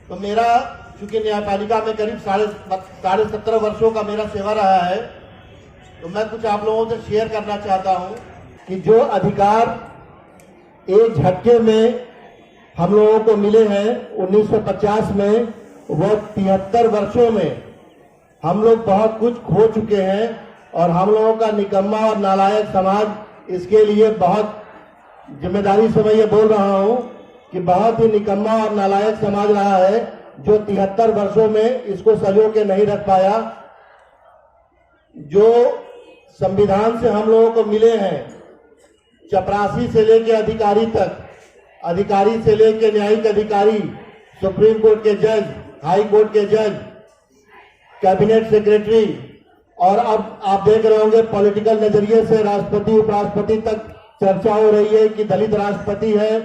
तो मेरा चूंकि न्यायपालिका में करीब साढ़े 17 वर्षों का मेरा सेवा रहा है, तो मैं कुछ आप लोगों से शेयर करना चाहता हूं कि जो अधिकार एक झटके में हम लोगों को मिले हैं 1950 में, वह 73 वर्षों में हम लोग बहुत कुछ खो चुके हैं और हम लोगों का निकम्मा और नालायक समाज इसके लिए बहुत जिम्मेदारी से मैं ये बोल रहा हूं कि बहुत ही निकम्मा और नालायक समाज रहा है जो 73 वर्षों में इसको सजो के नहीं रख पाया। जो संविधान से हम लोगों को मिले हैं, चपरासी से लेके अधिकारी तक, अधिकारी से लेके न्यायिक अधिकारी, सुप्रीम कोर्ट के जज, हाई कोर्ट के जज, कैबिनेट सेक्रेटरी, और अब आप देख रहे होंगे पॉलिटिकल नजरिए से राष्ट्रपति उपराष्ट्रपति तक चर्चा हो रही है कि दलित राष्ट्रपति है,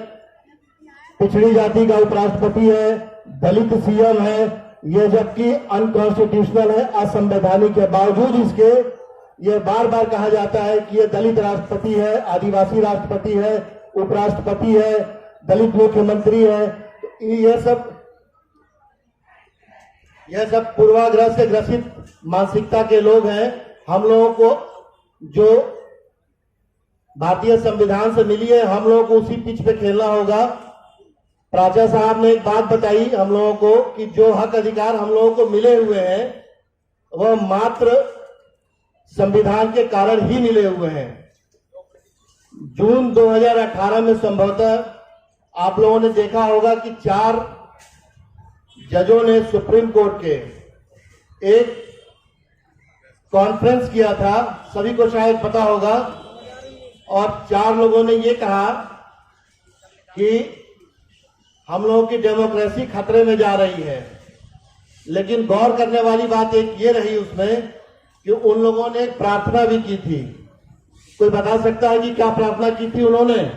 पिछड़ी जाति का उपराष्ट्रपति है, दलित सीएम है। ये जबकि अनकॉन्स्टिट्यूशनल है, असंवैधानिक है, बावजूद इसके ये बार बार कहा जाता है कि ये दलित राष्ट्रपति है, आदिवासी राष्ट्रपति है, उपराष्ट्रपति है, दलित मुख्यमंत्री है। यह सब पूर्वाग्रह से ग्रसित मानसिकता के लोग हैं। हम लोगों को जो भारतीय संविधान से मिली है, हम लोगों को उसी पिच पे खेलना होगा। प्राचा साहब ने एक बात बताई हम लोगों को कि जो हक अधिकार हम लोगों को मिले हुए हैं वह मात्र संविधान के कारण ही मिले हुए हैं। जून 2018 में संभवतः आप लोगों ने देखा होगा कि 4 जजों ने सुप्रीम कोर्ट के एक कॉन्फ्रेंस किया था, सभी को शायद पता होगा, और 4 लोगों ने ये कहा कि हम लोगों की डेमोक्रेसी खतरे में जा रही है। लेकिन गौर करने वाली बात एक ये रही उसमें कि उन लोगों ने एक प्रार्थना भी की थी। कोई बता सकता है कि क्या प्रार्थना की थी उन्होंने?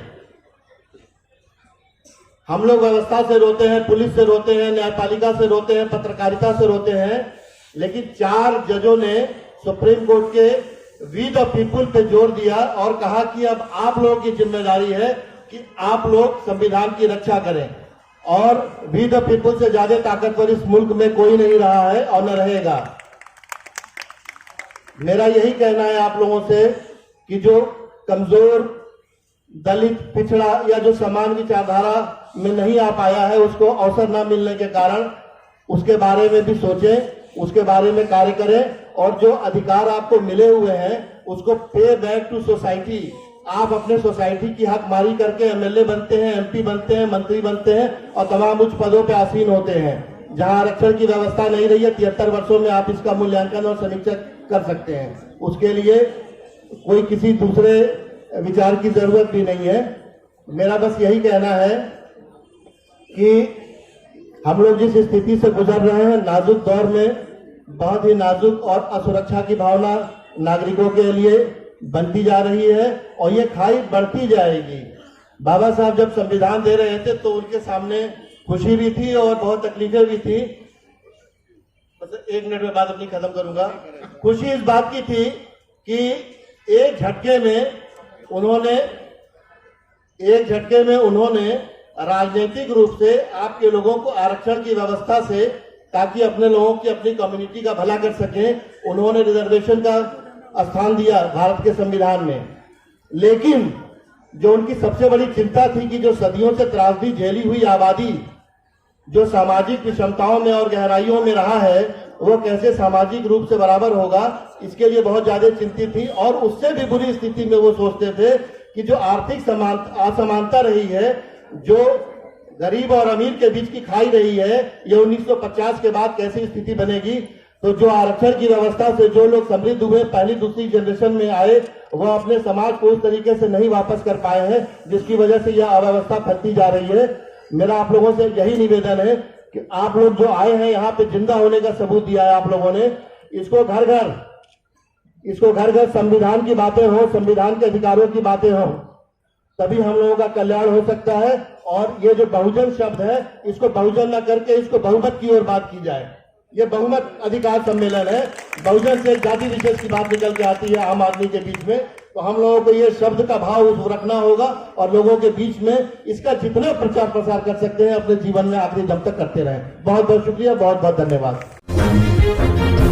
हम लोग व्यवस्था से रोते हैं, पुलिस से रोते हैं, न्यायपालिका से रोते हैं, पत्रकारिता से रोते हैं, लेकिन 4 जजों ने सुप्रीम कोर्ट के वी द पीपुल पे जोर दिया और कहा कि अब आप लोगों की जिम्मेदारी है कि आप लोग संविधान की रक्षा करें, और वी द पीपुल से ज्यादा ताकतवर इस मुल्क में कोई नहीं रहा है और न रहेगा। मेरा यही कहना है आप लोगों से कि जो कमजोर, दलित, पिछड़ा या जो समान विचारधारा में नहीं आ पाया है, उसको अवसर न मिलने के कारण उसके बारे में भी सोचें, उसके बारे में कार्य करें, और जो अधिकार आपको मिले हुए हैं उसको पे बैक टू सोसाइटी। आप अपने सोसाइटी की हकमारी करके एमएलए बनते हैं, एमपी बनते हैं, मंत्री बनते हैं और तमाम उच्च पदों पे आसीन होते हैं। जहां आरक्षण की व्यवस्था नहीं रही है, 73 वर्षों में आप इसका मूल्यांकन और समीक्षा कर सकते हैं। उसके लिए कोई किसी दूसरे विचार की जरूरत भी नहीं है। मेरा बस यही कहना है कि हम लोग जिस स्थिति से गुजर रहे हैं, नाजुक दौर में बहुत ही नाजुक और असुरक्षा की भावना नागरिकों के लिए बनती जा रही है और ये खाई बढ़ती जाएगी। बाबा साहब जब संविधान दे रहे थे तो उनके सामने खुशी भी थी और बहुत तकलीफें भी थी। मतलब 1 मिनट में बात अपनी खत्म करूंगा। खुशी इस बात की थी कि एक झटके में उन्होंने राजनीतिक रूप से आपके लोगों को आरक्षण की व्यवस्था से, ताकि अपने लोगों की, अपनी कम्युनिटी का भला कर सकें, उन्होंने रिजर्वेशन का स्थान दिया भारत के संविधान में। लेकिन जो उनकी सबसे बड़ी चिंता थी कि जो सदियों से त्रासदी झेली हुई आबादी, जो सामाजिक विषमताओं में और गहराइयों में रहा है, वो कैसे सामाजिक रूप से बराबर होगा, इसके लिए बहुत ज्यादा चिंतित थी। और उससे भी बुरी स्थिति में वो सोचते थे कि जो आर्थिक असमानता रही है, जो गरीब और अमीर के बीच की खाई रही है, ये 1950 के बाद कैसी स्थिति बनेगी। तो जो आरक्षण की व्यवस्था से जो लोग समृद्ध हुए, पहली दूसरी जनरेशन में आए, वो अपने समाज को उस तरीके से नहीं वापस कर पाए हैं, जिसकी वजह से यह अव्यवस्था फैलती जा रही है। मेरा आप लोगों से यही निवेदन है कि आप लोग जो आए हैं यहाँ पे, जिंदा होने का सबूत दिया है आप लोगों ने, इसको घर घर संविधान की बातें हो, संविधान के अधिकारों की बातें हो, तभी हम लोगों का कल्याण हो सकता है। और ये जो बहुजन शब्द है, इसको बहुजन न करके इसको बहुमत की ओर बात की जाए। ये बहुमत अधिकार सम्मेलन है। बहुजन से जाति विशेष की बात निकल के आती है आम आदमी के बीच में। तो हम लोगों को ये शब्द का भाव रखना होगा और लोगों के बीच में इसका जितना प्रचार प्रसार कर सकते हैं अपने जीवन में आखिरी दम तक करते रहें। बहुत बहुत शुक्रिया, बहुत बहुत धन्यवाद।